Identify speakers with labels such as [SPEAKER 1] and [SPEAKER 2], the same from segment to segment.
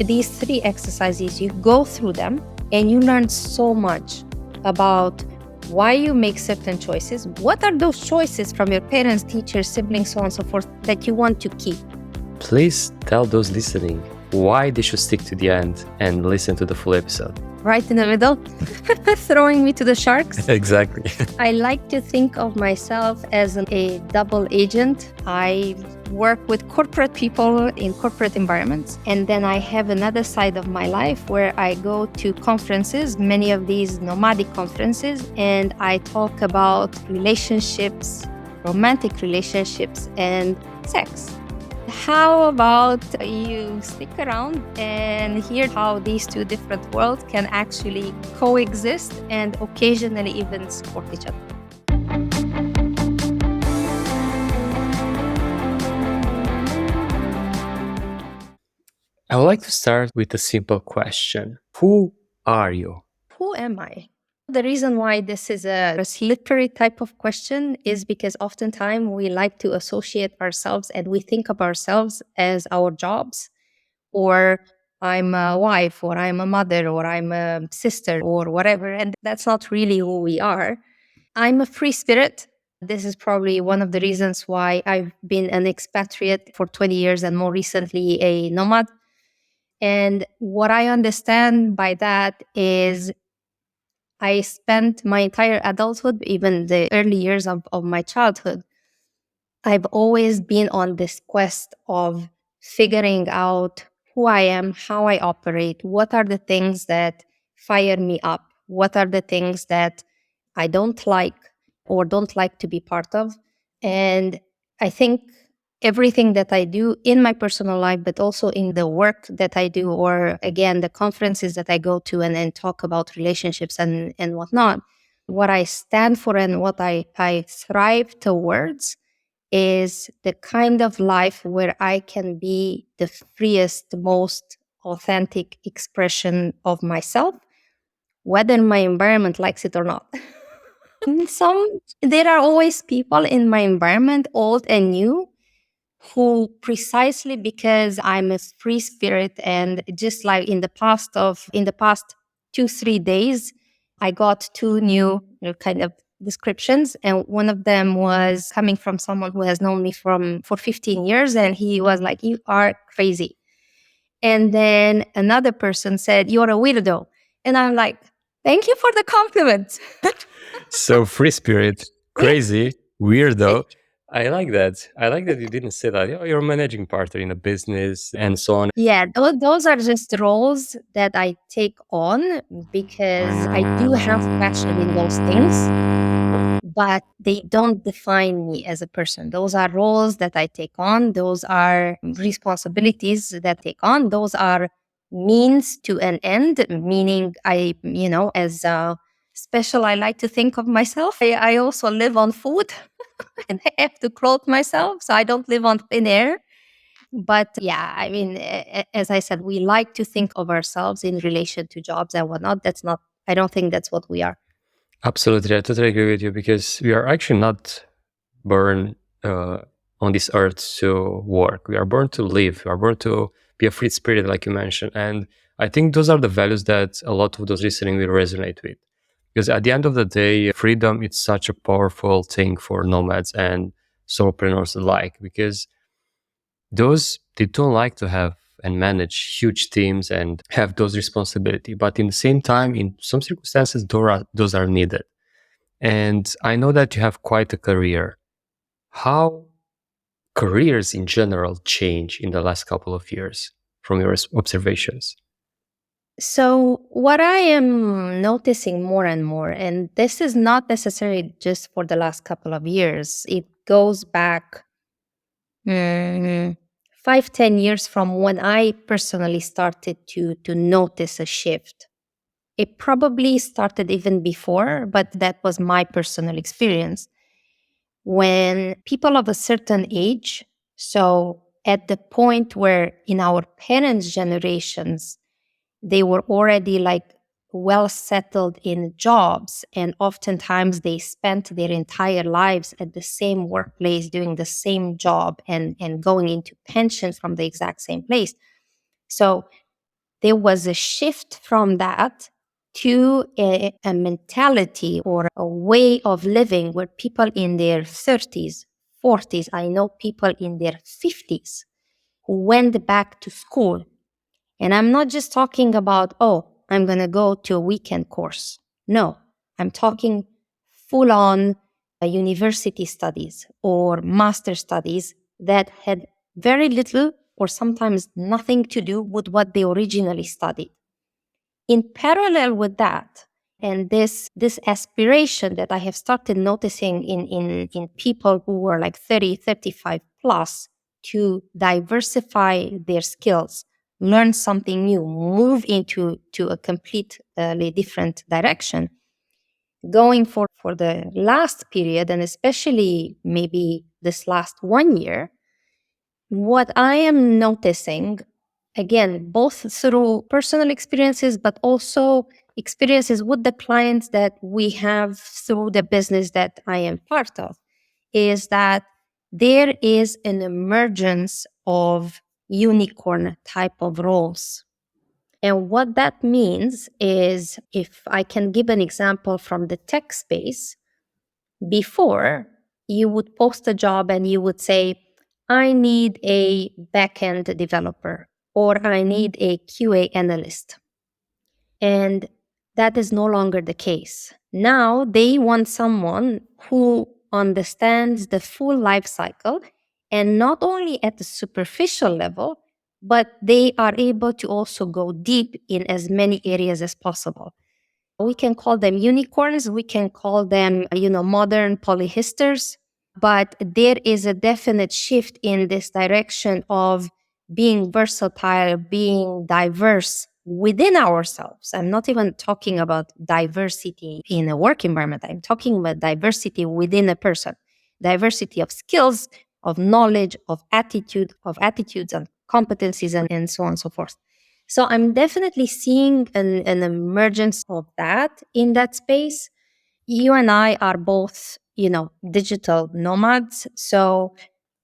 [SPEAKER 1] These 3 exercises, you go through them and you learn so much about why you make certain choices. What are those choices from your parents, teachers, siblings, so on and so forth, that you want to keep?
[SPEAKER 2] Please tell those listening why they should stick to the end and listen to the full episode.
[SPEAKER 1] Right in the middle, throwing me to the sharks.
[SPEAKER 2] Exactly.
[SPEAKER 1] I like to think of myself as a double agent. I work with corporate people in corporate environments. And then I have another side of my life where I go to conferences, many of these nomadic conferences, and I talk about relationships, romantic relationships, and sex. How about you stick around and hear how these 2 different worlds can actually coexist and occasionally even support each other?
[SPEAKER 2] I would like to start with a simple question. Who are you?
[SPEAKER 1] Who am I? The reason why this is a slippery type of question is because oftentimes we like to associate ourselves and we think of ourselves as our jobs, or I'm a wife, or I'm a mother, or I'm a sister, or whatever. And that's not really who we are. I'm a free spirit. This is probably one of the reasons why I've been an expatriate for 20 years and more recently a nomad. And what I understand by that is I spent my entire adulthood, even the early years of my childhood, I've always been on this quest of figuring out who I am, how I operate, what are the things that fire me up, what are the things that I don't like or don't like to be part of. And I think everything that I do in my personal life, but also in the work that I do, or again, the conferences that I go to and talk about relationships and whatnot, what I stand for and what I thrive towards is the kind of life where I can be the freest, most authentic expression of myself, whether my environment likes it or not. There are always people in my environment, old and new, who precisely because I'm a free spirit, and just like in the past 2-3 days, I got 2 new kind of descriptions, and one of them was coming from someone who has known me for 15 years, and he was like, "You are crazy." And then another person said, "You're a weirdo." And I'm like, "Thank you for the compliment."
[SPEAKER 2] So free spirit, crazy, weirdo. I like that. I like that you didn't say that. Oh, you're a managing partner in a business and so on.
[SPEAKER 1] Yeah, those are just roles that I take on because I do have passion in those things, but they don't define me as a person. Those are roles that I take on. Those are responsibilities that I take on. Those are means to an end, meaning as special I like to think of myself. I also live on food and I have to clothe myself, so I don't live on thin air. But yeah, I mean, as I said, we like to think of ourselves in relation to jobs and whatnot. I don't think that's what we are.
[SPEAKER 2] Absolutely. I totally agree with you because we are actually not born on this earth to work. We are born to live. We are born to be a free spirit, like you mentioned. And I think those are the values that a lot of those listening will resonate with. Because at the end of the day, freedom is such a powerful thing for nomads and solopreneurs alike. Because they don't like to have and manage huge teams and have those responsibility. But in the same time, in some circumstances, those are needed. And I know that you have quite a career. How careers in general change in the last couple of years from your observations?
[SPEAKER 1] So, what I am noticing more and more, and this is not necessarily just for the last couple of years, it goes back 5-10 years from when I personally started to notice a shift. It probably started even before, but that was my personal experience. When people of a certain age, so at the point where in our parents' generations, they were already like well settled in jobs, and oftentimes they spent their entire lives at the same workplace doing the same job and going into pension from the exact same place. So there was a shift from that to a mentality or a way of living where people in their 30s, 40s, I know people in their 50s who went back to school. And I'm not just talking about, oh, I'm going to go to a weekend course. No, I'm talking full on university studies or master studies that had very little or sometimes nothing to do with what they originally studied. In parallel with that, and this aspiration that I have started noticing in people who were like 30, 35 plus to diversify their skills, learn something new, move into a completely different direction. Going for the last period, and especially maybe this last 1 year, what I am noticing, again, both through personal experiences, but also experiences with the clients that we have through the business that I am part of, is that there is an emergence of unicorn type of roles. And what that means is, if I can give an example from the tech space, before you would post a job and you would say, I need a backend developer or I need a QA analyst. And that is no longer the case. Now they want someone who understands the full life cycle, and not only at the superficial level, but they are able to also go deep in as many areas as possible. We can call them unicorns, we can call them, modern polyhisters, but there is a definite shift in this direction of being versatile, being diverse within ourselves. I'm not even talking about diversity in a work environment. I'm talking about diversity within a person, diversity of skills, of knowledge, of attitudes and competencies, and so on and so forth. So I'm definitely seeing an emergence of that in that space. You and I are both, digital nomads. So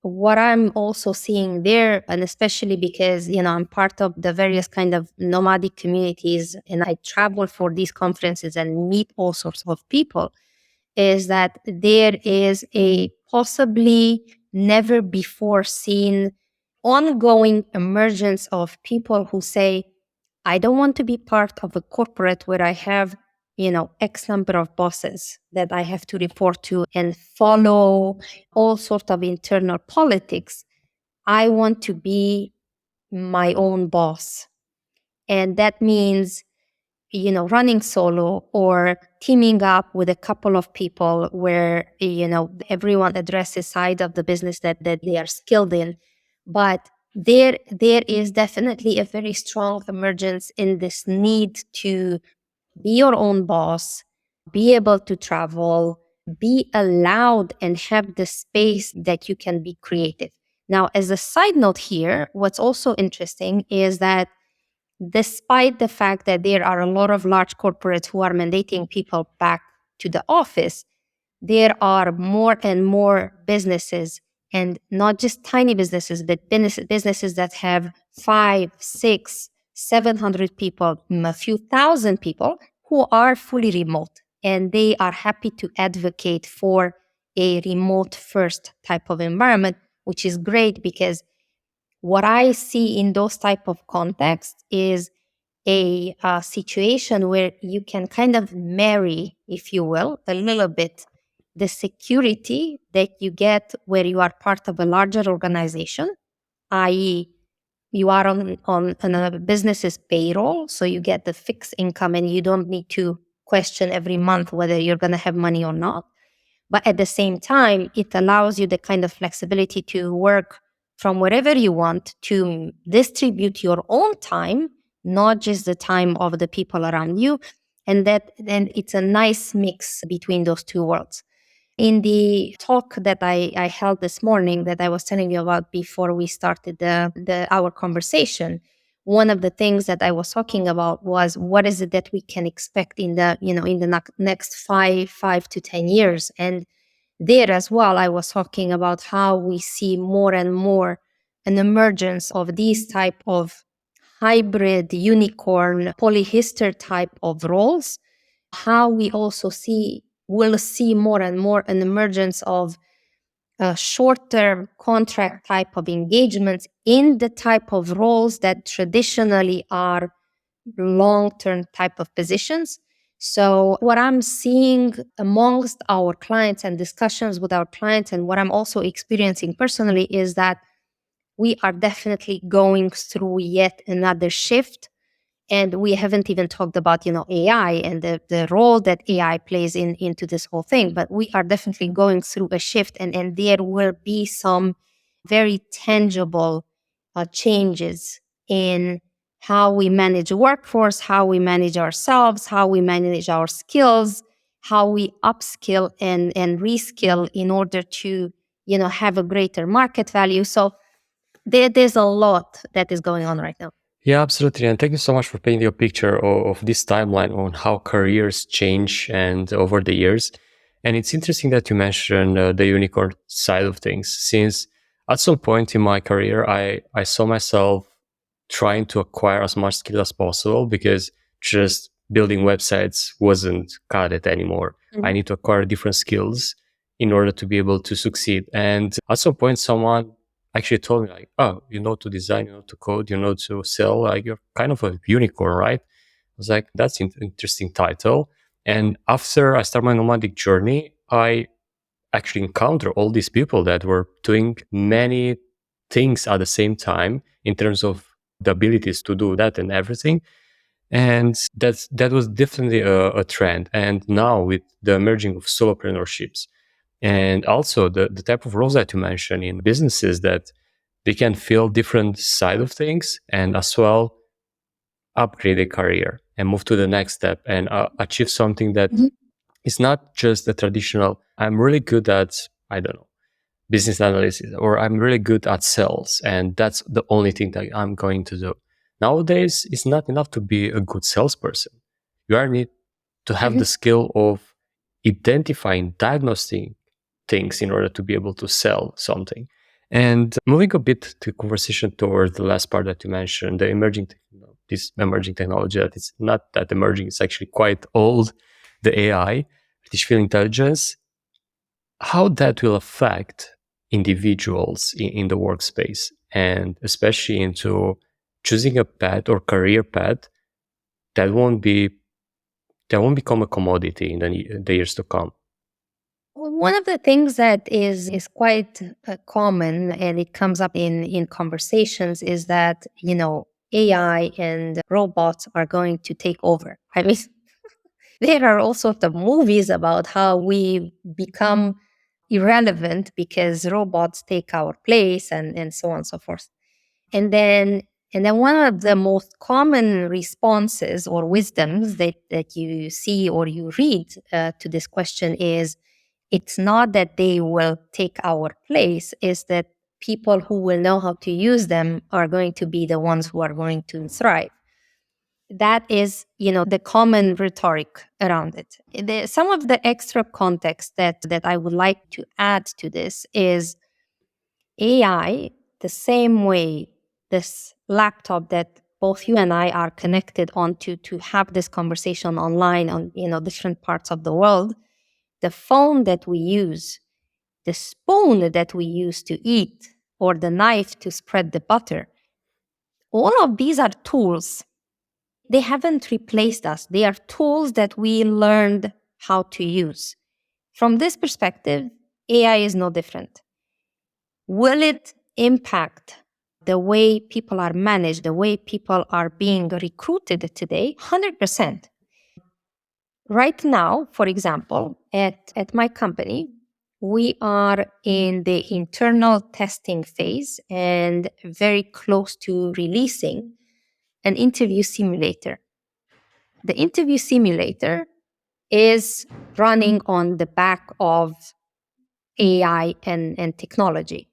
[SPEAKER 1] what I'm also seeing there, and especially because, I'm part of the various kind of nomadic communities and I travel for these conferences and meet all sorts of people, is that there is a possibly never before seen ongoing emergence of people who say, I don't want to be part of a corporate where I have, X number of bosses that I have to report to and follow all sorts of internal politics. I want to be my own boss. And that means, running solo or teaming up with a couple of people where, everyone addresses side of the business that they are skilled in. But there is definitely a very strong emergence in this need to be your own boss, be able to travel, be allowed and have the space that you can be creative. Now, as a side note here, what's also interesting is that despite the fact that there are a lot of large corporates who are mandating people back to the office, there are more and more businesses, and not just tiny businesses, but businesses that have 5, 6, 700 people, a few thousand people who are fully remote. And they are happy to advocate for a remote first type of environment, which is great because what I see in those type of contexts is a situation where you can kind of marry, if you will, a little bit the security that you get where you are part of a larger organization, i.e., you are on a business's payroll, so you get the fixed income and you don't need to question every month whether you're going to have money or not. But at the same time, it allows you the kind of flexibility to work from wherever you want, to distribute your own time, not just the time of the people around you. And it's a nice mix between those two worlds. In the talk that I held this morning that I was telling you about before we started our conversation, one of the things that I was talking about was what is it that we can expect in the next 5 to 10 years. And there as well, I was talking about how we see more and more an emergence of these type of hybrid, unicorn, polyester type of roles, how we also will see more and more an emergence of short-term contract type of engagements in the type of roles that traditionally are long-term type of positions. So what I'm seeing amongst our clients and discussions with our clients, and what I'm also experiencing personally, is that we are definitely going through yet another shift. And we haven't even talked about, AI and the role that AI plays into this whole thing. But we are definitely going through a shift, and there will be some very tangible changes in how we manage a workforce, how we manage ourselves, how we manage our skills, how we upskill and reskill in order to, have a greater market value. So there's a lot that is going on right now.
[SPEAKER 2] Yeah, absolutely. And thank you so much for painting a picture of this timeline on how careers change and over the years. And it's interesting that you mentioned the unicorn side of things, since at some point in my career, I saw myself trying to acquire as much skill as possible because just building websites wasn't cut it anymore. I need to acquire different skills in order to be able to succeed. And at some point, someone actually told me like, oh, you know to design, you know to code, you know to sell, like you're kind of a unicorn, right? I was like, that's an interesting title. And after I started my nomadic journey, I actually encountered all these people that were doing many things at the same time in terms of the abilities to do that and everything. And that was definitely a trend. And now with the emerging of solopreneurship, and also the type of roles that you mentioned in businesses, that they can feel different side of things and as well upgrade their career and move to the next step and achieve something that is not just the traditional, I'm really good at, I don't know, business analysis, or I'm really good at sales, and that's the only thing that I'm going to do. Nowadays, it's not enough to be a good salesperson. You are need to have the skill of identifying, diagnosing things in order to be able to sell something. And moving a bit to conversation towards the last part that you mentioned, the this emerging technology that is not that emerging, it's actually quite old, the AI, artificial intelligence, how that will affect individuals in the workspace, and especially into choosing a path or career path that won't become a commodity in the years to come.
[SPEAKER 1] Well, one of the things that is quite common, and it comes up in conversations, is that AI and robots are going to take over. I mean, there are all sorts of movies about how we become irrelevant because robots take our place, and so on and so forth. And then one of the most common responses or wisdoms that you see or you read to this question is, it's not that they will take our place, it's that people who will know how to use them are going to be the ones who are going to thrive. That is, the common rhetoric around it. Some of the extra context that I would like to add to this is AI, the same way this laptop that both you and I are connected on to have this conversation online on different parts of the world, the phone that we use, the spoon that we use to eat, or the knife to spread the butter, all of these are tools. They haven't replaced us. They are tools that we learned how to use. From this perspective, AI is no different. Will it impact the way people are managed, the way people are being recruited today? 100%. Right now, for example, at my company, we are in the internal testing phase and very close to releasing an interview simulator. The interview simulator is running on the back of AI and technology.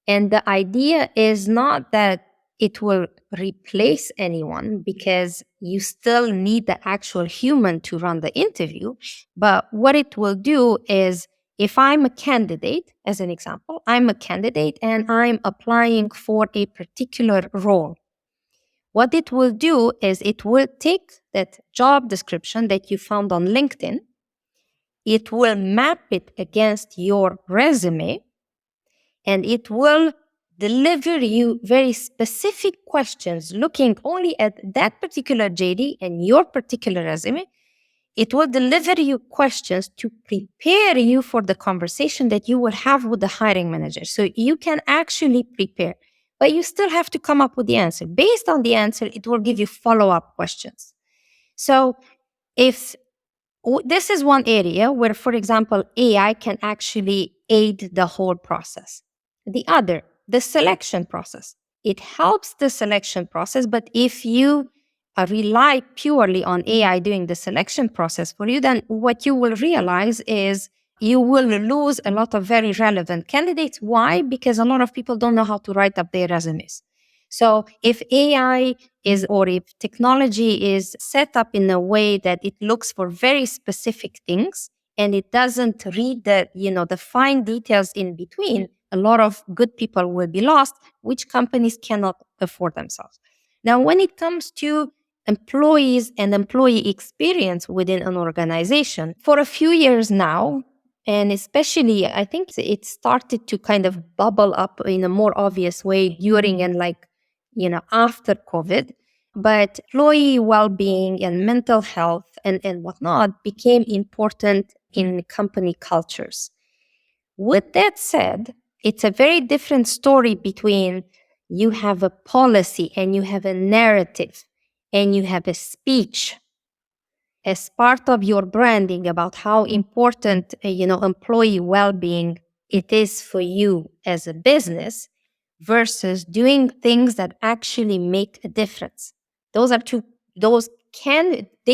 [SPEAKER 1] And the idea is not that it will replace anyone, because you still need the actual human to run the interview. But what it will do is, if I'm a candidate, as an example, I'm a candidate and I'm applying for a particular role. What it will do is it will take that job description that you found on LinkedIn, it will map it against your resume, and it will deliver you very specific questions looking only at that particular JD and your particular resume. It will deliver you questions to prepare you for the conversation that you will have with the hiring manager. So you can actually prepare, but you still have to come up with the answer. Based on the answer, it will give you follow-up questions. So if this is one area where, for example, AI can actually aid the whole process. The other, the selection process. It helps the selection process, but if you rely purely on AI doing the selection process for you, then what you will realize is you will lose a lot of very relevant candidates. Why? Because a lot of people don't know how to write up their resumes. So if AI is, or if technology is set up in a way that it looks for very specific things and it doesn't read the fine details in between, a lot of good people will be lost, which companies cannot afford themselves. Now, when it comes to employees and employee experience within an organization, for a few years now, and especially, I think it started to kind of bubble up in a more obvious way during and after COVID. But employee well-being and mental health and whatnot became important in company cultures. With that said, it's a very different story between you have a policy and you have a narrative and you have a speech as part of your branding about how important, employee well-being it is for you as a business versus doing things that actually make a difference. They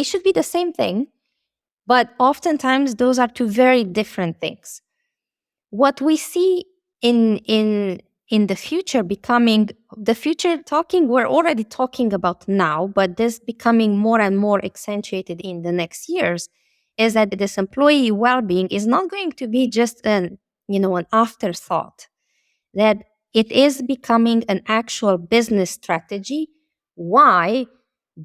[SPEAKER 1] should be the same thing, but oftentimes those are two very different things. What we see in the future talking, we're already talking about now, but this becoming more and more accentuated in the next years, is that this employee well-being is not going to be just an afterthought, that it is becoming an actual business strategy. Why?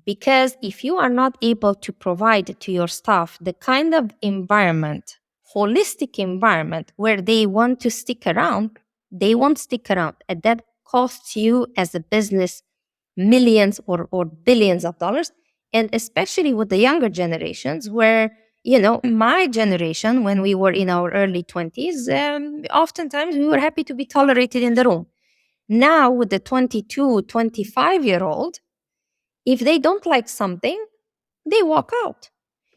[SPEAKER 1] Because if you are not able to provide to your staff the kind of environment, holistic environment where they want to stick around, they won't stick around. And that costs you as a business millions or billions of dollars. And especially with the younger generations where, my generation, when we were in our early 20s, oftentimes we were happy to be tolerated in the room. Now with the 22, 25-year-old, if they don't like something, they walk out.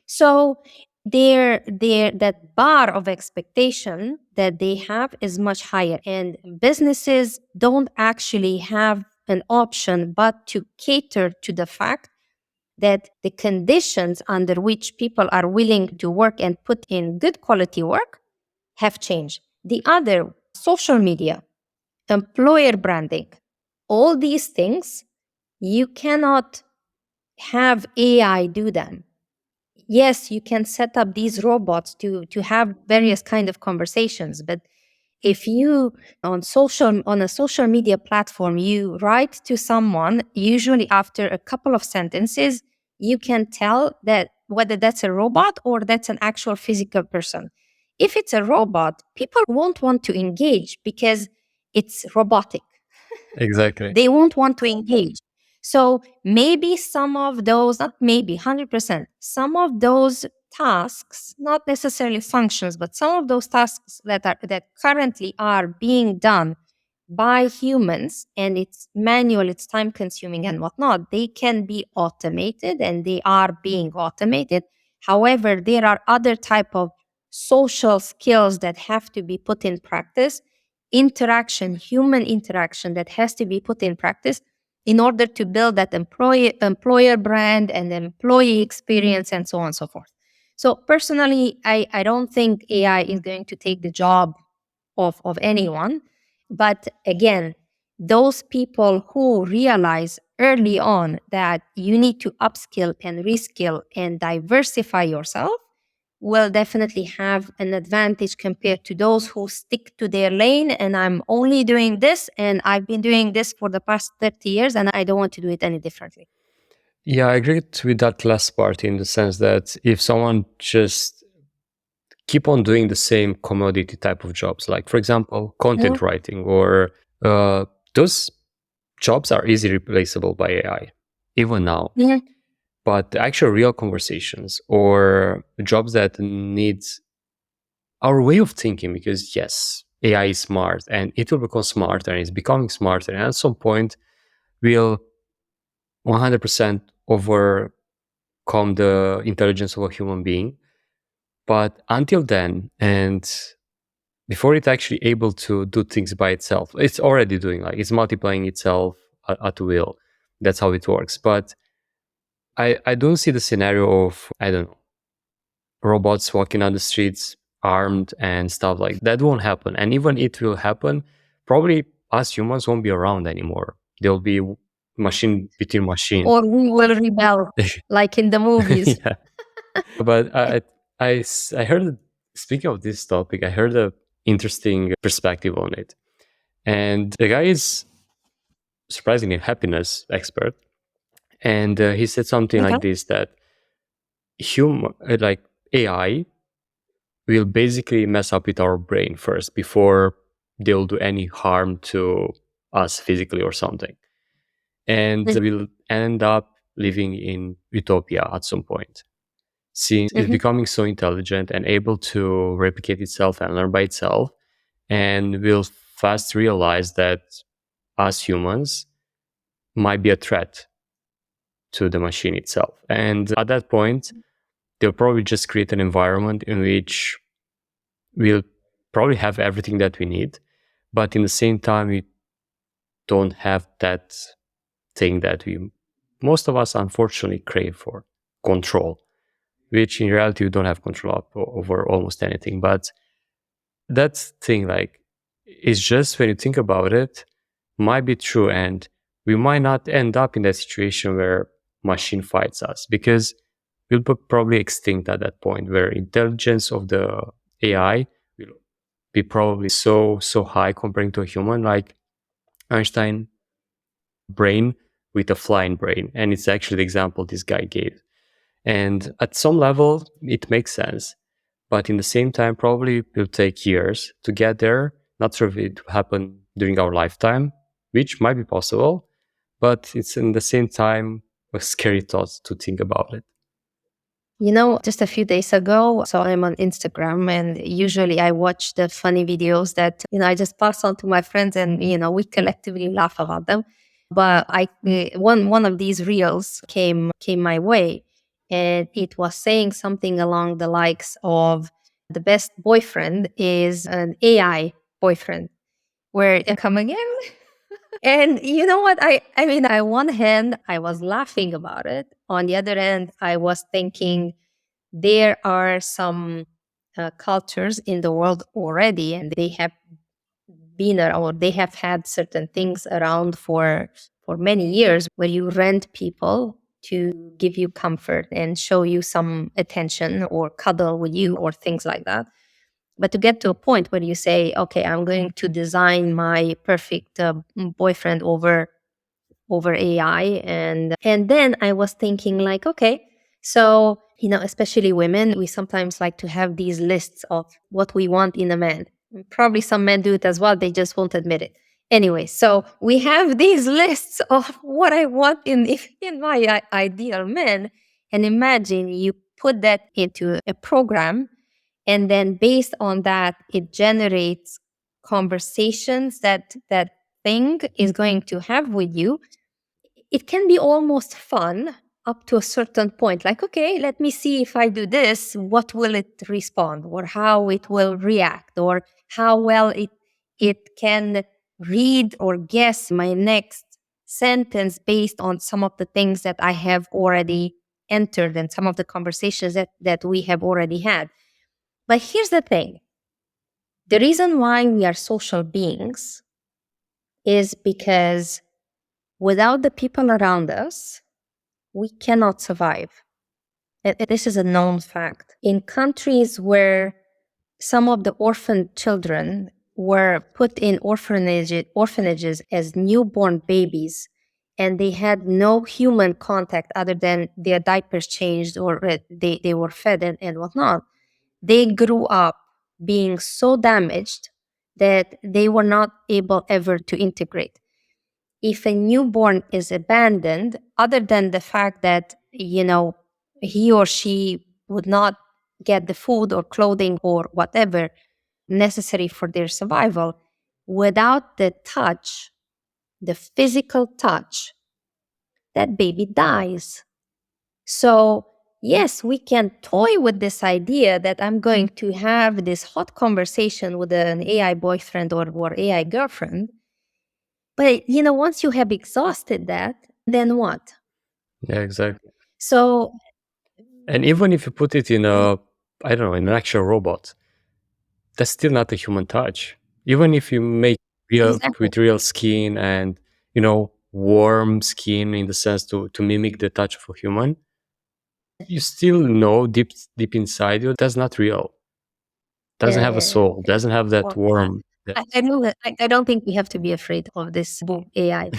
[SPEAKER 1] So that bar of expectation that they have is much higher, and businesses don't actually have an option but to cater to the fact that the conditions under which people are willing to work and put in good quality work have changed. The other, social media, employer branding, all these things, you cannot have AI do them. Yes, you can set up these robots to have various kind of conversations, but if you on a social media platform, you write to someone, usually after a couple of sentences, you can tell that whether that's a robot or that's an actual physical person. If it's a robot, people won't want to engage because it's robotic.
[SPEAKER 2] Exactly.
[SPEAKER 1] They won't want to engage. So maybe some of those, not maybe, 100%, some of those tasks, not necessarily functions, but some of those tasks that currently are being done by humans, and it's manual, it's time consuming and whatnot, they can be automated and they are being automated. However, there are other type of social skills that have to be put in practice, human interaction that has to be put in practice in order to build that employer brand and employee experience and so on and so forth. So personally, I don't think AI is going to take the job of anyone. But again, those people who realize early on that you need to upskill and reskill and diversify yourself will definitely have an advantage compared to those who stick to their lane, and I'm only doing this and I've been doing this for the past 30 years and I don't want to do it any differently.
[SPEAKER 2] Yeah, I agree with that last part in the sense that if someone just keep on doing the same commodity type of jobs, like for example, content writing or those jobs are easily replaceable by AI, even now.
[SPEAKER 1] Yeah.
[SPEAKER 2] But the actual real conversations or jobs that needs our way of thinking, because yes, AI is smart and it will become smarter and it's becoming smarter. And at some point, will 100% overcome the intelligence of a human being. But until then, and before it's actually able to do things by itself, it's already doing, like it's multiplying itself at will. That's how it works. But I don't see the scenario of, I don't know, robots walking on the streets armed and stuff like that. Won't happen. And even it will happen, probably us humans won't be around anymore. There'll be machine between machine.
[SPEAKER 1] Or we will rebel like in the movies.
[SPEAKER 2] Yeah. But I heard, speaking of this topic, I heard a interesting perspective on it. And the guy is surprisingly happiness expert. And he said something
[SPEAKER 1] Okay.
[SPEAKER 2] like this, that like AI will basically mess up with our brain first before they'll do any harm to us physically or something. And we'll end up living in utopia at some point, since it's becoming so intelligent and able to replicate itself and learn by itself. And we'll fast realize that us humans might be a threat to the machine itself. And at that point, they'll probably just create an environment in which we'll probably have everything that we need, but in the same time, we don't have that thing that most of us unfortunately crave for, control, which in reality we don't have control over almost anything. But that thing, like, is just, when you think about it, might be true, and we might not end up in that situation where machine fights us, because we'll be probably extinct at that point, where intelligence of the AI will be probably so high comparing to a human, like Einstein brain with a flying brain. And it's actually the example this guy gave. And at some level, it makes sense. But in the same time, probably will take years to get there. Not sure if it will happen during our lifetime, which might be possible. But it's in the same time a scary thought to think about it.
[SPEAKER 1] You know, just a few days ago, so I'm on Instagram and usually I watch the funny videos that, I just pass on to my friends and, we collectively laugh about them. But one of these reels came my way, and it was saying something along the likes of the best boyfriend is an AI boyfriend. Where come again? And you know what? I mean, on one hand, I was laughing about it. On the other hand, I was thinking there are some cultures in the world already, and they have been or they have had certain things around for many years, where you rent people to give you comfort and show you some attention or cuddle with you or things like that. But to get to a point where you say, okay, I'm going to design my perfect boyfriend over AI. And then I was thinking, like, okay, so, especially women, we sometimes like to have these lists of what we want in a man. Probably some men do it as well, they just won't admit it. Anyway, so we have these lists of what I want in my ideal man. And imagine you put that into a program, and then based on that, it generates conversations that thing is going to have with you. It can be almost fun up to a certain point. Like, okay, let me see, if I do this, what will it respond, or how it will react, or how well it can read or guess my next sentence based on some of the things that I have already entered and some of the conversations that we have already had. But here's the thing. The reason why we are social beings is because without the people around us, we cannot survive. This is a known fact. In countries where some of the orphan children were put in orphanages as newborn babies, and they had no human contact other than their diapers changed or they were fed and whatnot. They grew up being so damaged that they were not able ever to integrate. If a newborn is abandoned, other than the fact that, he or she would not get the food or clothing or whatever necessary for their survival, without the touch, the physical touch, that baby dies. So, yes, we can toy with this idea that I'm going to have this hot conversation with an AI boyfriend or AI girlfriend. But, once you have exhausted that, then what?
[SPEAKER 2] Yeah, exactly.
[SPEAKER 1] So,
[SPEAKER 2] And even if you put it in I don't know, in an actual robot, that's still not a human touch. Even if you make real
[SPEAKER 1] exactly.
[SPEAKER 2] with real skin and warm skin in the sense to mimic the touch of a human, you still know deep inside you that's not real. Doesn't
[SPEAKER 1] Yeah,
[SPEAKER 2] have a
[SPEAKER 1] yeah,
[SPEAKER 2] soul. Doesn't have that
[SPEAKER 1] Well,
[SPEAKER 2] warm.
[SPEAKER 1] I know that I don't think we have to be afraid of this boom AI.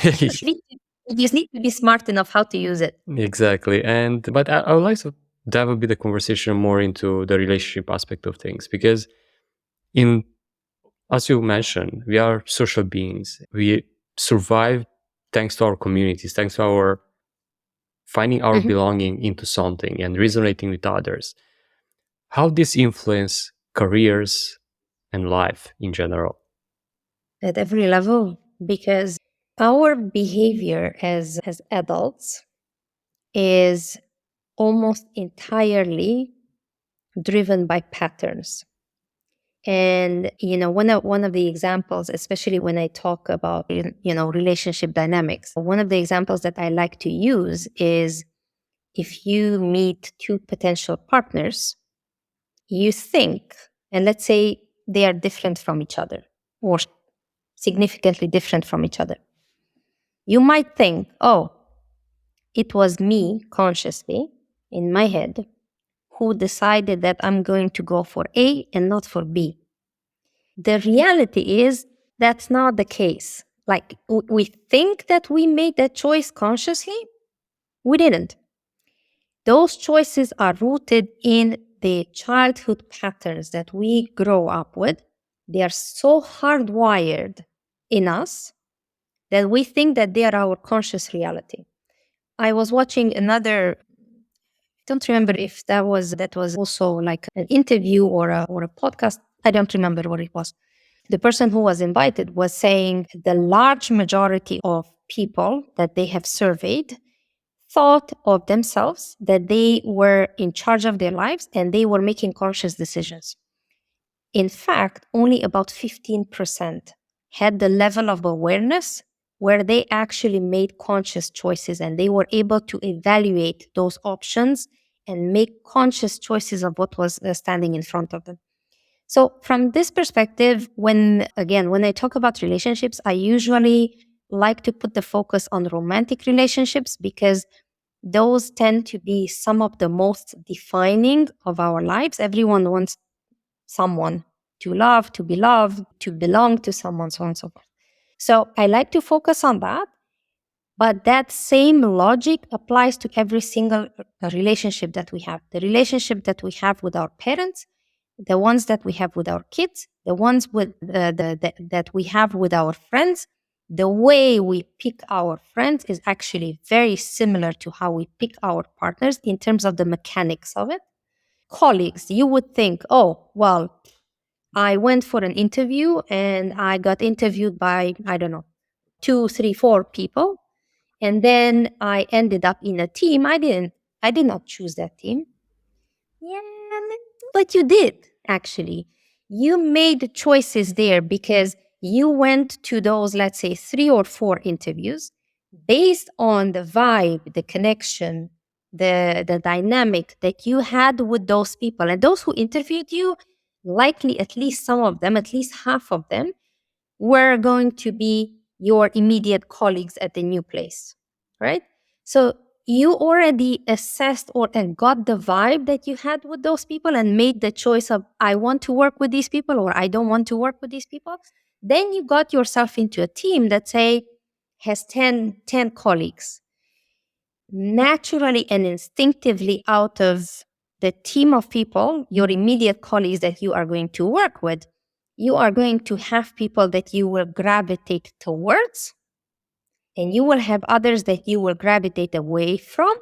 [SPEAKER 1] We just need to be smart enough how to use it.
[SPEAKER 2] Exactly. But I would like to dive a bit the conversation more into the relationship aspect of things because in as you mentioned, we are social beings. We survive thanks to our communities, thanks to our finding our
[SPEAKER 1] Mhm.
[SPEAKER 2] belonging into something and resonating with others. How this influence careers and life in general?
[SPEAKER 1] At every level, because our behavior as adults is almost entirely driven by patterns. And one of the examples, especially when I talk about relationship dynamics, one of the examples that I like to use is if you meet two potential partners, you think, and let's say they are different from each other or significantly different from each other. You might think, oh, it was me consciously in my head who decided that I'm going to go for A and not for B. The reality is that's not the case. Like we think that we made that choice consciously. We didn't. Those choices are rooted in the childhood patterns that we grow up with. They are so hardwired in us that we think that they are our conscious reality. I was watching another, I don't remember if that was also like an interview or a podcast. I don't remember what it was. The person who was invited was saying the large majority of people that they have surveyed thought of themselves that they were in charge of their lives and they were making conscious decisions. In fact, only about 15% had the level of awareness where they actually made conscious choices and they were able to evaluate those options and make conscious choices of what was standing in front of them. So, from this perspective, when I talk about relationships, I usually like to put the focus on romantic relationships because those tend to be some of the most defining of our lives. Everyone wants someone to love, to be loved, to belong to someone, so on and so forth. So I like to focus on that. But that same logic applies to every single relationship that we have. The relationship that we have with our parents, the ones that we have with our kids, the ones that we have with our friends. The way we pick our friends is actually very similar to how we pick our partners in terms of the mechanics of it. Colleagues, you would think, oh, well, I went for an interview and I got interviewed by, I don't know, two, three, four people. And then I ended up in a team. I did not choose that team. Yeah, but you did actually. You made choices there because you went to those, let's say, three or four interviews based on the vibe, the connection, the dynamic that you had with those people. And those who interviewed you, likely at least some of them, at least half of them, were going to be your immediate colleagues at the new place, right? So you already assessed or and got the vibe that you had with those people and made the choice of, I want to work with these people or I don't want to work with these people. Then you got yourself into a team that say has 10 colleagues. Naturally and instinctively, out of the team of people, your immediate colleagues that you are going to work with, you are going to have people that you will gravitate towards, and you will have others that you will gravitate away from.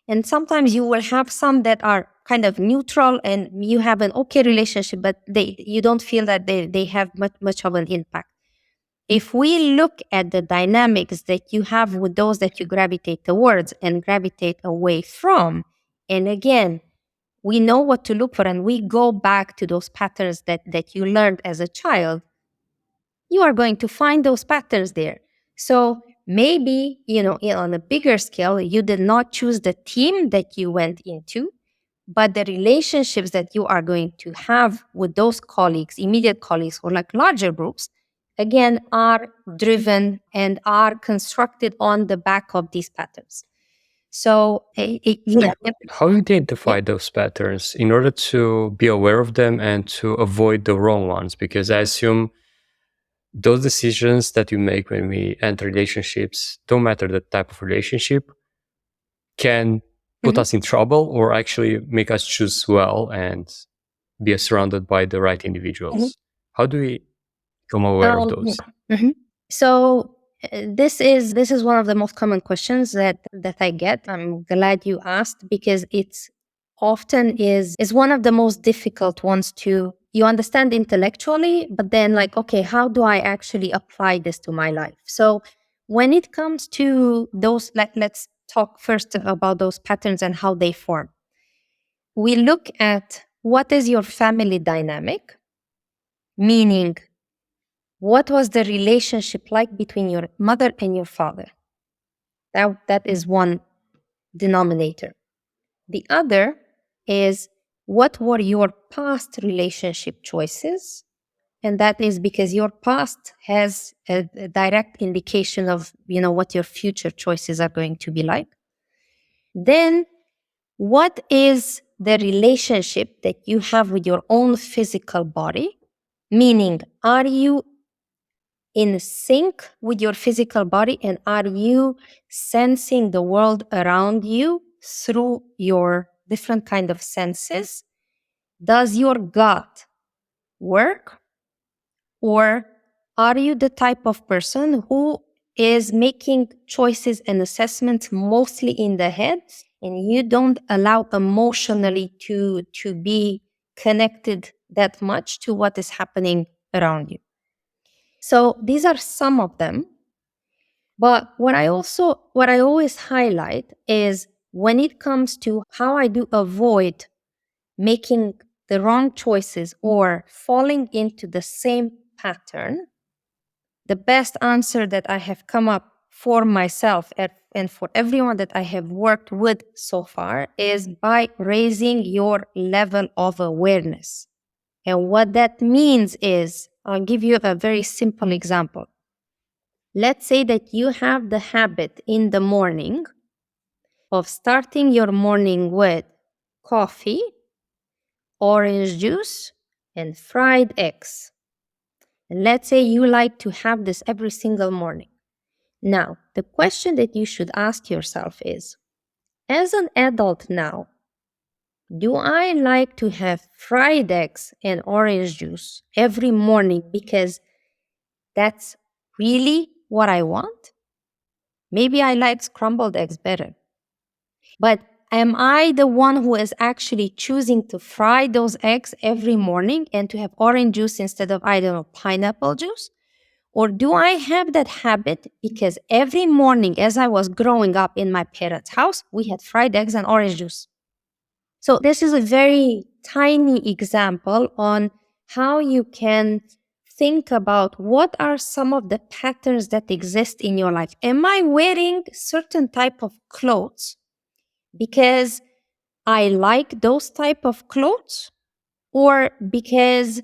[SPEAKER 1] And sometimes you will have some that are kind of neutral and you have an okay relationship, but you don't feel that they have much of an impact. If we look at the dynamics that you have with those that you gravitate towards and gravitate away from, and again, we know what to look for and we go back to those patterns that you learned as a child, you are going to find those patterns there. So maybe, on a bigger scale, you did not choose the team that you went into, but the relationships that you are going to have with those colleagues, immediate colleagues, or like larger groups, again, are driven and are constructed on the back of these patterns. So, yeah.
[SPEAKER 2] How do you identify those patterns in order to be aware of them and to avoid the wrong ones? Because I assume those decisions that we make when we enter relationships, don't matter the type of relationship, can put us in trouble or actually make us choose well and be surrounded by the right individuals. How do we become aware of those?
[SPEAKER 1] So this is one of the most common questions that I get. I'm glad you asked because it's often is one of the most difficult ones to you understand intellectually, but then like, okay, how do I actually apply this to my life? So when it comes to those, let's talk first about those patterns and how they form. We look at what is your family dynamic, meaning what was the relationship like between your mother and your father? That is one denominator. The other is what were your past relationship choices? And that is because your past has a direct indication of, what your future choices are going to be like. Then what is the relationship that you have with your own physical body? Meaning, are you in sync with your physical body and are you sensing the world around you through your different kind of senses? Does your gut work? Or are you the type of person who is making choices and assessments mostly in the head and you don't allow emotionally to be connected that much to what is happening around you? So these are some of them. But what I always highlight is when it comes to how I do avoid making the wrong choices or falling into the same pattern, the best answer that I have come up for myself and for everyone that I have worked with so far is by raising your level of awareness. And what that means is, I'll give you a very simple example. Let's say that you have the habit in the morning of starting your morning with coffee, orange juice, and fried eggs. And let's say you like to have this every single morning. Now, the question that you should ask yourself is, as an adult now, do I like to have fried eggs and orange juice every morning because that's really what I want? Maybe I like scrambled eggs better. But am I the one who is actually choosing to fry those eggs every morning and to have orange juice instead of, I don't know, pineapple juice? Or do I have that habit because every morning as I was growing up in my parents' house, we had fried eggs and orange juice? So this is a very tiny example on how you can think about what are some of the patterns that exist in your life. Am I wearing certain type of clothes because I like those type of clothes, or because,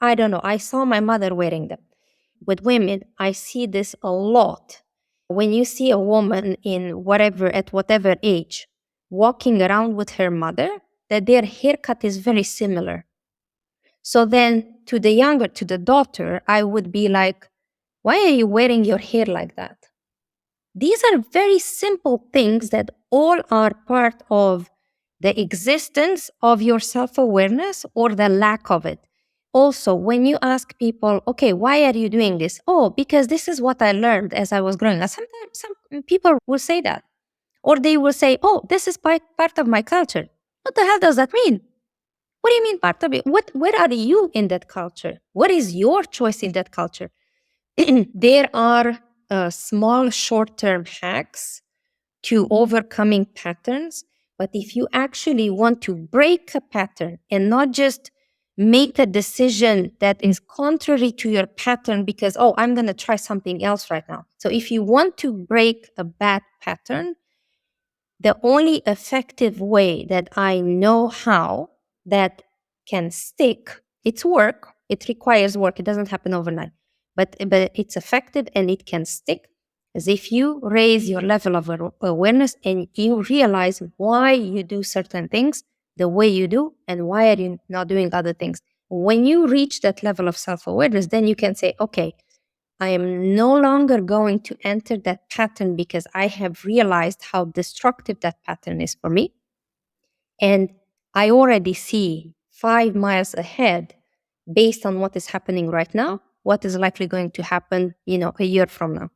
[SPEAKER 1] I don't know, I saw my mother wearing them? With women, I see this a lot. When you see a woman at whatever age walking around with her mother, that their haircut is very similar. So then to the daughter, I would be like, why are you wearing your hair like that? These are very simple things that all are part of the existence of your self awareness or the lack of it. Also, when you ask people, okay, why are you doing this? Oh, because this is what I learned as I was growing up. Sometimes some people will say that. Or they will say, oh, this is part of my culture. What the hell does that mean? What do you mean part of it? Where are you in that culture? What is your choice in that culture? There are small short-term hacks to overcoming patterns. But if you actually want to break a pattern and not just make a decision that is contrary to your pattern because, oh, I'm going to try something else right now. So if you want to break a bad pattern, the only effective way that I know how that can stick, it's work, it requires work, it doesn't happen overnight, but it's effective and it can stick, is if you raise your level of awareness and you realize why you do certain things the way you do and why are you not doing other things. When you reach that level of self-awareness, then you can say, okay, I am no longer going to enter that pattern because I have realized how destructive that pattern is for me. And I already see 5 miles ahead based on what is happening right now, what is likely going to happen, a year from now.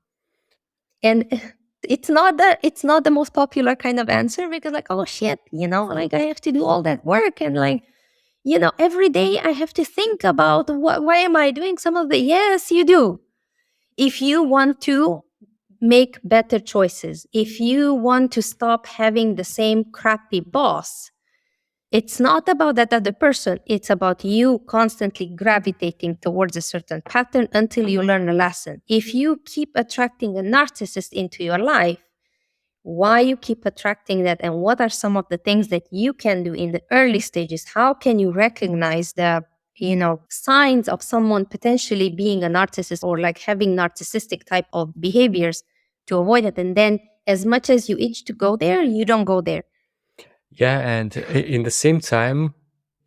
[SPEAKER 1] And it's not the most popular kind of answer because like, oh shit, like I have to do all that work and like, every day I have to think about why am I doing some of the, yes, you do. If you want to make better choices, if you want to stop having the same crappy boss, it's not about that other person. It's about you constantly gravitating towards a certain pattern until you learn a lesson. If you keep attracting a narcissist into your life, why you keep attracting that and what are some of the things that you can do in the early stages? How can you recognize the signs of someone potentially being a narcissist or like having narcissistic type of behaviors to avoid it? And then as much as you itch to go there, you don't go there.
[SPEAKER 2] Yeah, and in the same time,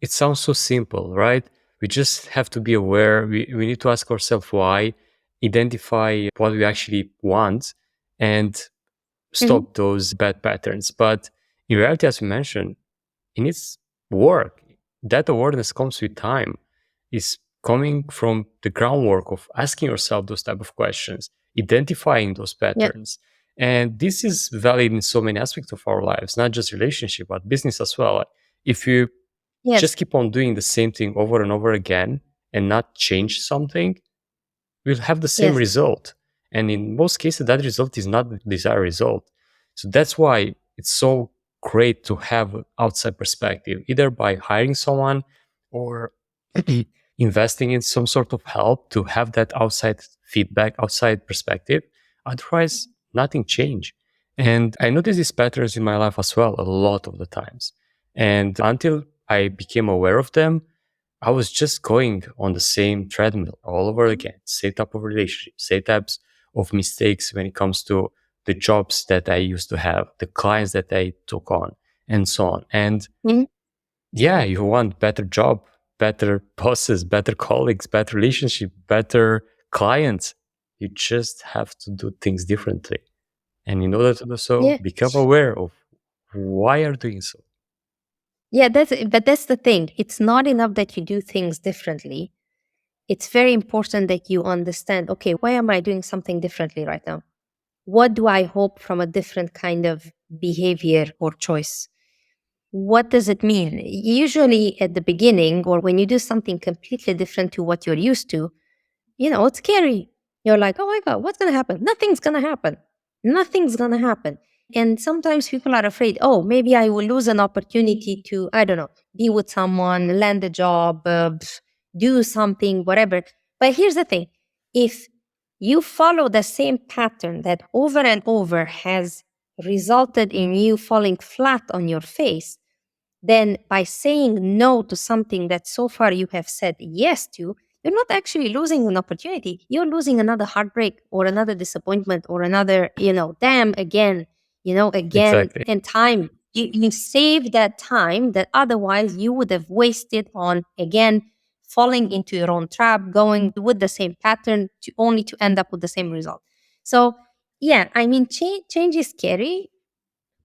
[SPEAKER 2] it sounds so simple, right? We just have to be aware. We need to ask ourselves why, identify what we actually want, and
[SPEAKER 1] Mhm.
[SPEAKER 2] stop those bad patterns. But in reality, as we mentioned, it needs work. That awareness comes with time. It's coming from the groundwork of asking yourself those type of questions, identifying those
[SPEAKER 1] Yeah.
[SPEAKER 2] patterns. And this is valid in so many aspects of our lives, not just relationship, but business as well. If you just
[SPEAKER 1] Yes.
[SPEAKER 2] keep on doing the same thing over and over again and not change something, we'll have the same
[SPEAKER 1] Yes.
[SPEAKER 2] result. And in most cases, that result is not the desired result. So that's why it's so great to have an outside perspective, either by hiring someone or investing in some sort of help to have that outside feedback, outside perspective. Otherwise, nothing change. And I noticed these patterns in my life as well a lot of the times. And until I became aware of them, I was just going on the same treadmill all over again, same type of relationship, same types of mistakes when it comes to the jobs that I used to have, the clients that I took on, and so on. And
[SPEAKER 1] Mhm.
[SPEAKER 2] yeah, you want better job, better bosses, better colleagues, better relationship, better clients. You just have to do things differently. And in order to do so,
[SPEAKER 1] Yeah.
[SPEAKER 2] become aware of why you're doing so.
[SPEAKER 1] Yeah, that's the thing. It's not enough that you do things differently. It's very important that you understand, okay, why am I doing something differently right now? What do I hope from a different kind of behavior or choice? What does it mean? Usually at the beginning or when you do something completely different to what you're used to, it's scary. You're like, oh my God, what's going to happen? Nothing's going to happen. Nothing's going to happen. And sometimes people are afraid, oh, maybe I will lose an opportunity to, I don't know, be with someone, land a job, do something, whatever. But here's the thing, if you follow the same pattern that over and over has resulted in you falling flat on your face, then by saying no to something that so far you have said yes to, you're not actually losing an opportunity. You're losing another heartbreak or another disappointment or another, damn again, again,
[SPEAKER 2] Exactly.
[SPEAKER 1] and time. You save that time that otherwise you would have wasted on, again, falling into your own trap, going with the same pattern to only to end up with the same result. So, yeah, I mean, change is scary.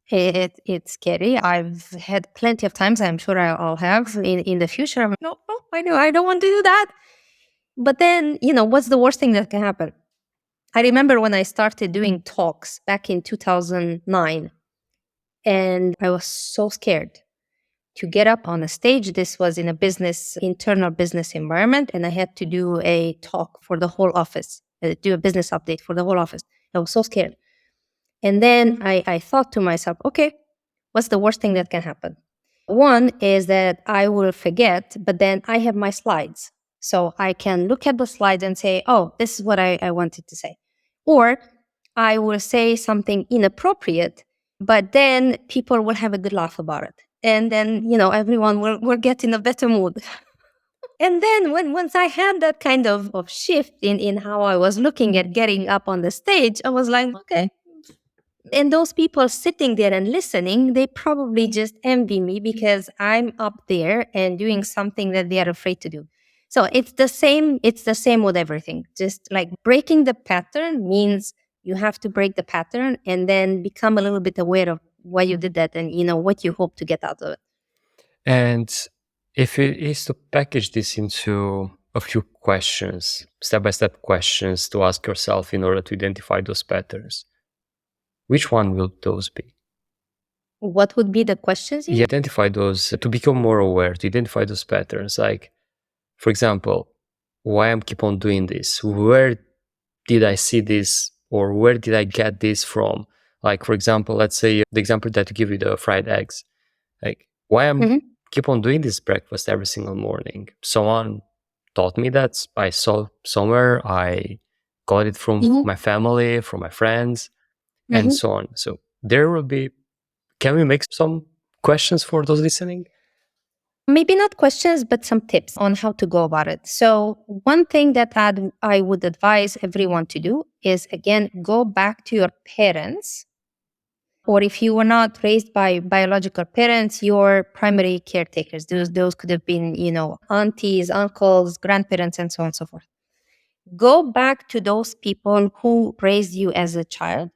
[SPEAKER 1] It's scary. I've had plenty of times. I'm sure I'll have in the future. I'm like, no, no, I know I don't want to do that. But then, what's the worst thing that can happen? I remember when I started doing talks back in 2009, and I was so scared to get up on a stage. This was in a internal business environment, and I had to do a talk for the whole office, do a business update for the whole office. I was so scared. And then I thought to myself, okay, what's the worst thing that can happen? One is that I will forget, but then I have my slides. So I can look at the slides and say, oh, this is what I wanted to say. Or I will say something inappropriate, but then people will have a good laugh about it. And then, everyone will get in a better mood. And then once I had that kind of shift in how I was looking at getting up on the stage, I was like, okay, and those people sitting there and listening, they probably just envy me because I'm up there and doing something that they are afraid to do. So it's the same with everything. Just like breaking the pattern means you have to break the pattern and then become a little bit aware of why you did that and what you hope to get out of it.
[SPEAKER 2] And if it is to package this into a few questions, step-by-step questions to ask yourself in order to identify those patterns, which one will those be?
[SPEAKER 1] What would be the questions
[SPEAKER 2] You identify those to become more aware, to identify those patterns. Like, for example, why I'm keep on doing this? Where did I see this, or where did I get this from? Like, for example, let's say the example that you give you, the fried eggs. Like, why I'm
[SPEAKER 1] Mhm.
[SPEAKER 2] keep on doing this breakfast every single morning? Someone taught me that. I saw somewhere. I got it from
[SPEAKER 1] Mhm.
[SPEAKER 2] my family, from my friends, and
[SPEAKER 1] Mhm.
[SPEAKER 2] so on. So there will be. Can we make some questions for those listening?
[SPEAKER 1] Maybe not questions, but some tips on how to go about it. So, one thing that I would advise everyone to do is, again, go back to your parents, or if you were not raised by biological parents, your primary caretakers. Those could have been, aunties, uncles, grandparents, and so on and so forth. Go back to those people who raised you as a child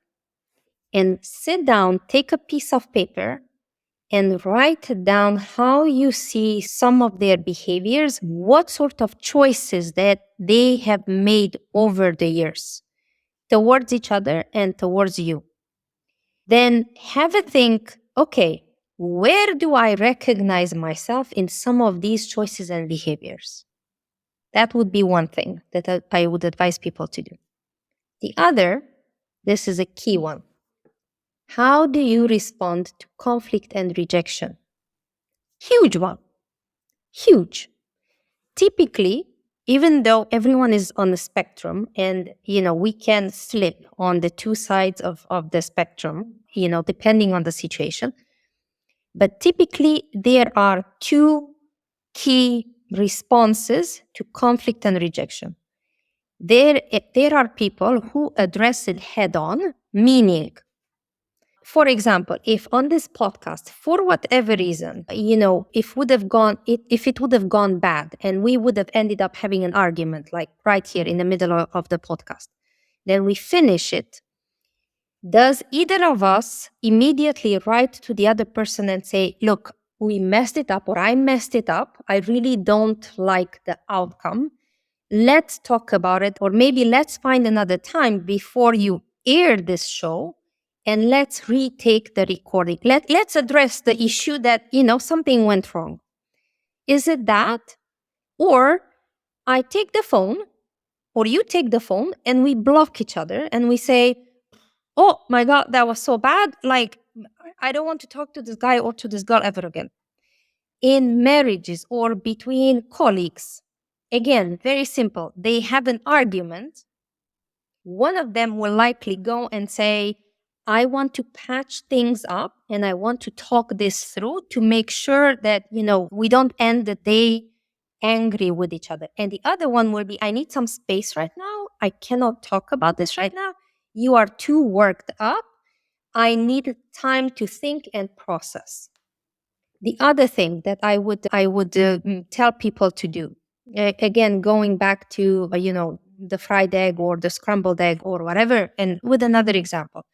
[SPEAKER 1] and sit down, take a piece of paper, and write down how you see some of their behaviors, what sort of choices that they have made over the years towards each other and towards you. Then have a think, okay, where do I recognize myself in some of these choices and behaviors? That would be one thing that I would advise people to do. The other, this is a key one. How do you respond to conflict and rejection? Huge one. Huge. Typically, even though everyone is on the spectrum and, we can slip on the two sides of the spectrum, depending on the situation, but typically there are two key responses to conflict and rejection. There are people who address it head on, meaning, for example, if on this podcast, for whatever reason, if it would have gone bad and we would have ended up having an argument, like right here in the middle of the podcast, then we finish it. Does either of us immediately write to the other person and say, look, we messed it up, or I messed it up. I really don't like the outcome. Let's talk about it, or maybe let's find another time before you air this show and let's retake the recording. Let's address the issue that, something went wrong. Is it that? Or I take the phone, or you take the phone, and we block each other and we say, oh my God, that was so bad. Like, I don't want to talk to this guy or to this girl ever again. In marriages or between colleagues, again, very simple. They have an argument. One of them will likely go and say, I want to patch things up and I want to talk this through to make sure that, we don't end the day angry with each other. And the other one will be, I need some space right now. I cannot talk about this right now. You are too worked up. I need time to think and process. The other thing that I would tell people to do, again, going back to, the fried egg or the scrambled egg or whatever, and with another example,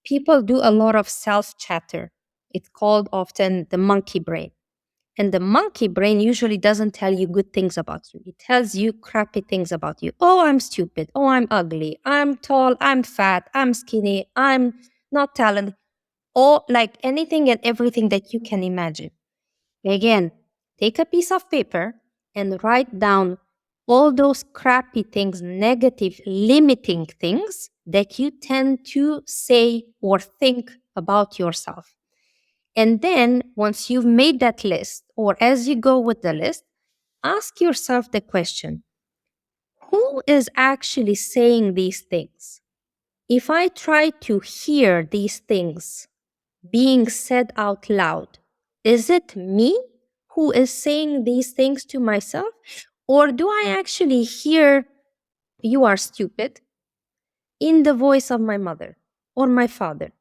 [SPEAKER 1] people do a lot of self chatter. It's called often the monkey brain. And the monkey brain usually doesn't tell you good things about you. It tells you crappy things about you. Oh, I'm stupid. Oh, I'm ugly. I'm tall. I'm fat. I'm skinny. I'm not talented. Or like anything and everything that you can imagine. Again, take a piece of paper and write down all those crappy things, negative, limiting things that you tend to say or think about yourself. And then once you've made that list, or as you go with the list, ask yourself the question, who is actually saying these things? If I try to hear these things being said out loud, is it me who is saying these things to myself? Or do I actually hear, you are stupid, in the voice of my mother or my father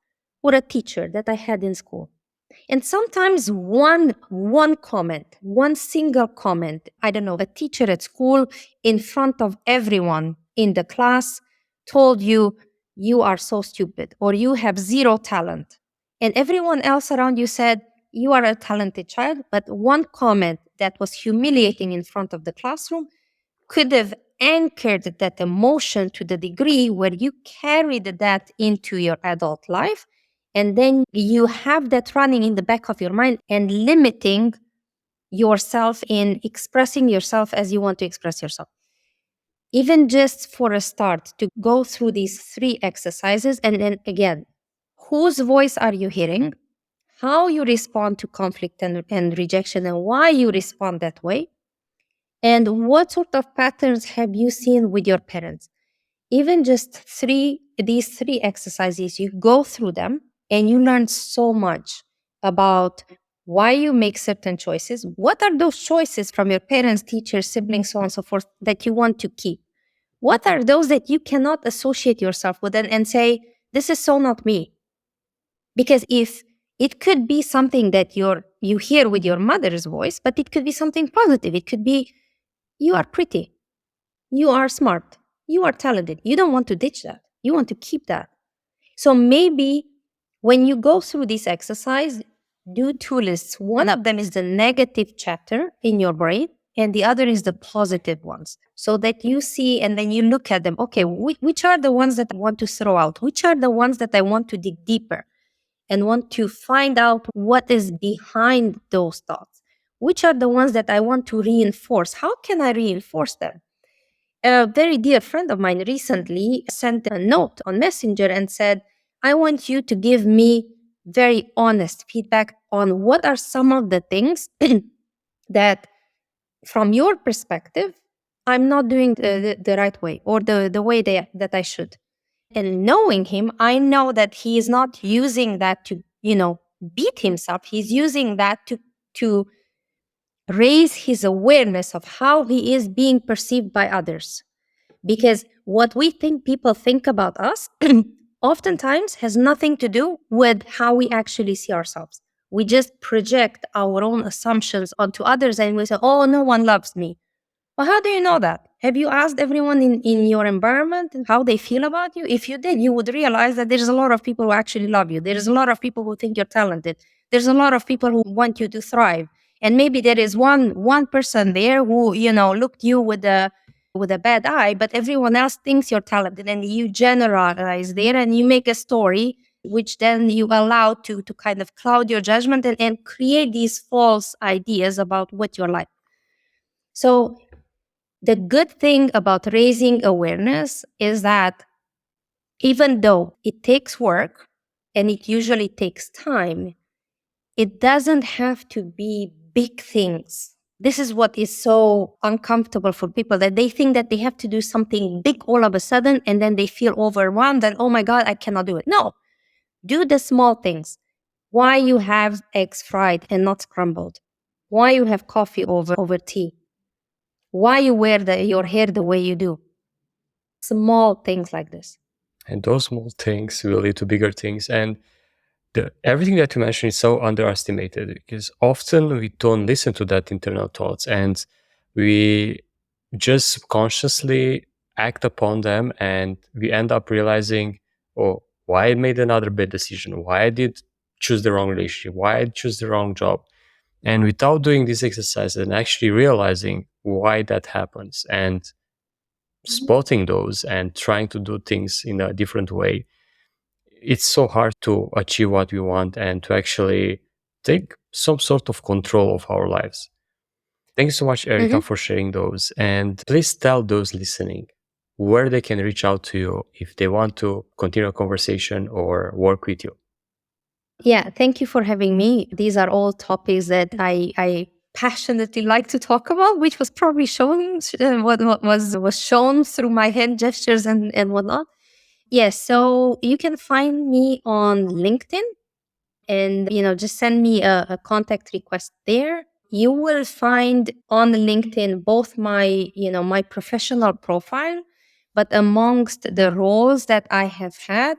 [SPEAKER 1] or a teacher that I had in school? And sometimes one comment, one single comment, I don't know, a teacher at school in front of everyone in the class told you, you are so stupid or you have zero talent. And everyone else around you said, you are a talented child. But one comment that was humiliating in front of the classroom could have anchored that emotion to the degree where you carried that into your adult life. And then you have that running in the back of your mind and limiting yourself in expressing yourself as you want to express yourself. Even just for a start, to go through these 3 exercises. And then again, whose voice are you hearing? How you respond to conflict and rejection and why you respond that way? And what sort of patterns have you seen with your parents? Even just these 3 exercises, you go through them and you learn so much about why you make certain choices. What are those choices from your parents, teachers, siblings, so on and so forth that you want to keep? What are those that you cannot associate yourself with and say, this is so not me? Because if it could be something that you hear with your mother's voice, but it could be something positive. It could be, you are pretty, you are smart, you are talented. You don't want to ditch that. You want to keep that. So maybe when you go through this exercise, do 2 lists. One of them is the negative chatter in your brain, and the other is the positive ones. So that you see and then you look at them. Okay, which are the ones that I want to throw out? Which are the ones that I want to dig deeper and want to find out what is behind those thoughts? Which are the ones that I want to reinforce? How can I reinforce them? A very dear friend of mine recently sent a note on Messenger and said, I want you to give me very honest feedback on what are some of the things that, from your perspective, I'm not doing the right way or the way that I should. And knowing him, I know that he is not using that to, beat himself. He's using that to raise his awareness of how he is being perceived by others. Because what we think people think about us oftentimes has nothing to do with how we actually see ourselves. We just project our own assumptions onto others and we say, oh, no one loves me. Well, how do you know that? Have you asked everyone in your environment how they feel about you? If you did, you would realize that there's a lot of people who actually love you. There's a lot of people who think you're talented. There's a lot of people who want you to thrive. And maybe there is one person there who, looked you with a bad eye, but everyone else thinks you're talented, and you generalize there and you make a story which then you allow to kind of cloud your judgment and create these false ideas about what you're like. So the good thing about raising awareness is that even though it takes work and it usually takes time, it doesn't have to be big things. This is what is so uncomfortable for people, that they think that they have to do something big all of a sudden and then they feel overwhelmed and, oh my God, I cannot do it. No, do the small things. Why you have eggs fried and not scrambled? Why you have coffee over tea? why you wear your hair the way you do. Small things like this.
[SPEAKER 2] And those small things will lead to bigger things. And everything that you mentioned is so underestimated, because often we don't listen to that internal thoughts, and we just consciously act upon them, and we end up realizing, oh, why I made another bad decision, why I did choose the wrong relationship, why I choose the wrong job. And without doing this exercise and actually realizing why that happens and spotting those and trying to do things in a different way, it's so hard to achieve what we want and to actually take some sort of control of our lives. Thank you so much, Erika,
[SPEAKER 1] Mhm.
[SPEAKER 2] for sharing those. And please tell those listening where they can reach out to you if they want to continue a conversation or work with you.
[SPEAKER 1] Yeah, thank you for having me. These are all topics that I passionately like to talk about, which was probably shown what was shown through my hand gestures and whatnot. Yes, so you can find me on LinkedIn, and just send me a contact request there. You will find on LinkedIn both my professional profile, but amongst the roles that I have had,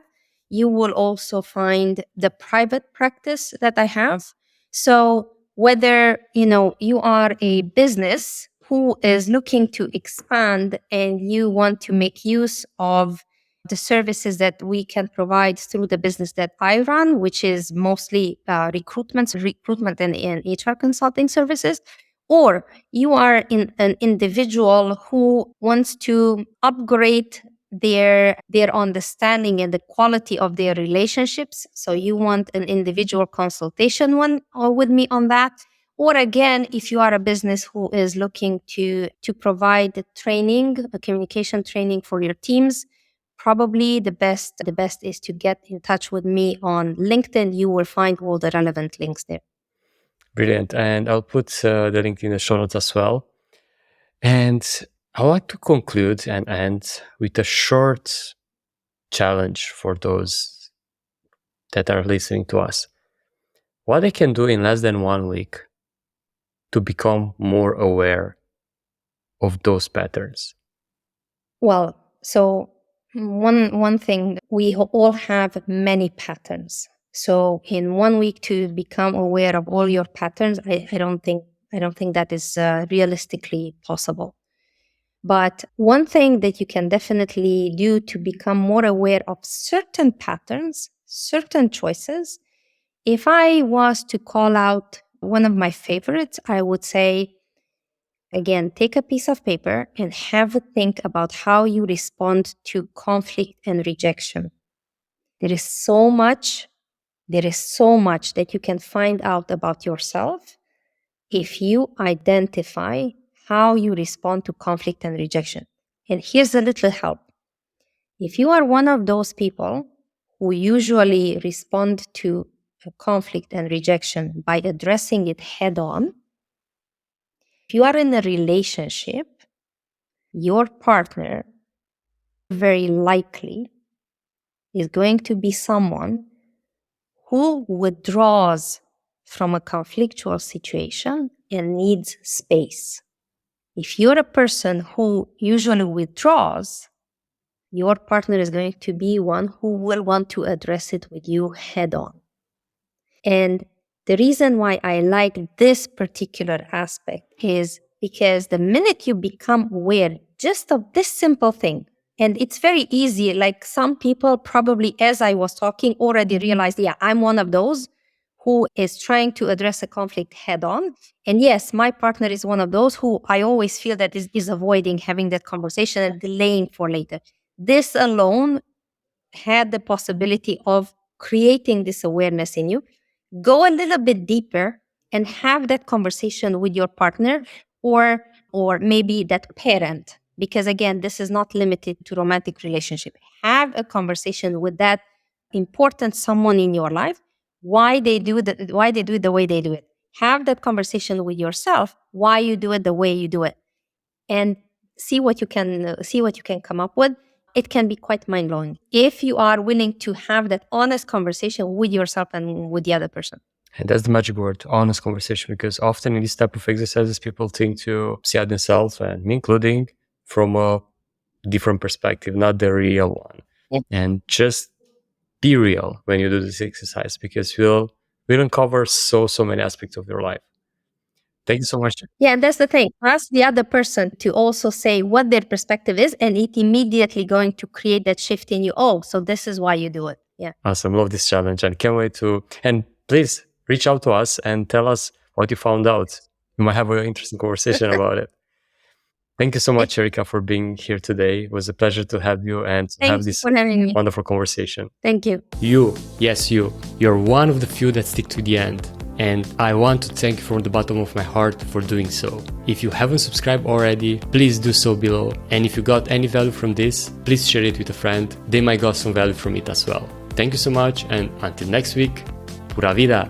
[SPEAKER 1] you will also find the private practice that I have. So whether you are a business who is looking to expand and you want to make use of the services that we can provide through the business that I run, which is mostly recruitment and HR consulting services, or you are an individual who wants to upgrade their understanding and the quality of their relationships. So you want an individual consultation one or with me on that. Or again, if you are a business who is looking to provide the training, a communication training for your teams, probably the best is to get in touch with me on LinkedIn. You will find all the relevant links there.
[SPEAKER 2] Brilliant. And I'll put the link in the show notes as well. And I would like to conclude and end with a short challenge for those that are listening to us. What they can do in less than 1 week to become more aware of those patterns.
[SPEAKER 1] Well, so one thing, we all have many patterns. So in 1 week to become aware of all your patterns, I don't think that is realistically possible. But one thing that you can definitely do to become more aware of certain patterns, certain choices, if I was to call out one of my favorites, I would say, again, take a piece of paper and have a think about how you respond to conflict and rejection. There is so much, there is so much that you can find out about yourself if you identify how you respond to conflict and rejection. And here's a little help. If you are one of those people who usually respond to a conflict and rejection by addressing it head on, if you are in a relationship, your partner very likely is going to be someone who withdraws from a conflictual situation and needs space. If you're a person who usually withdraws, your partner is going to be one who will want to address it with you head on. And the reason why I like this particular aspect is because the minute you become aware just of this simple thing, and it's very easy, like some people probably, as I was talking, already realized, yeah, I'm one of those who is trying to address a conflict head on. And yes, my partner is one of those who I always feel that is avoiding having that conversation and delaying for later. This alone had the possibility of creating this awareness in you. Go a little bit deeper and have that conversation with your partner, or maybe that parent, because again, this is not limited to romantic relationship. Have a conversation with that important someone in your life, why they do it the way they do it. Have that conversation with yourself, why you do it the way you do it, and see what you can come up with. It can be quite mind blowing if you are willing to have that honest conversation with yourself and with the other person.
[SPEAKER 2] And that's the magic word, honest conversation, because often in this type of exercises, people think to see out themselves, and me including, from a different perspective, not the real one.
[SPEAKER 1] Yeah.
[SPEAKER 2] And just be real when you do this exercise, because we'll uncover so many aspects of your life. Thank you so much.
[SPEAKER 1] Yeah, and that's the thing. Ask the other person to also say what their perspective is, and it immediately going to create that shift in you. Oh, so this is why you do it. Yeah.
[SPEAKER 2] Awesome. Love this challenge and can't wait to. And please reach out to us and tell us what you found out. We might have an interesting conversation about it. Thank you so much, Erika, for being here today. It was a pleasure to have you and to have this
[SPEAKER 1] for having me.
[SPEAKER 2] wonderful conversation.
[SPEAKER 1] Thank you.
[SPEAKER 2] You, yes, you're one of the few that stick to the end. And I want to thank you from the bottom of my heart for doing so. If you haven't subscribed already, please do so below. And if you got any value from this, please share it with a friend. They might got some value from it as well. Thank you so much, and until next week, pura vida!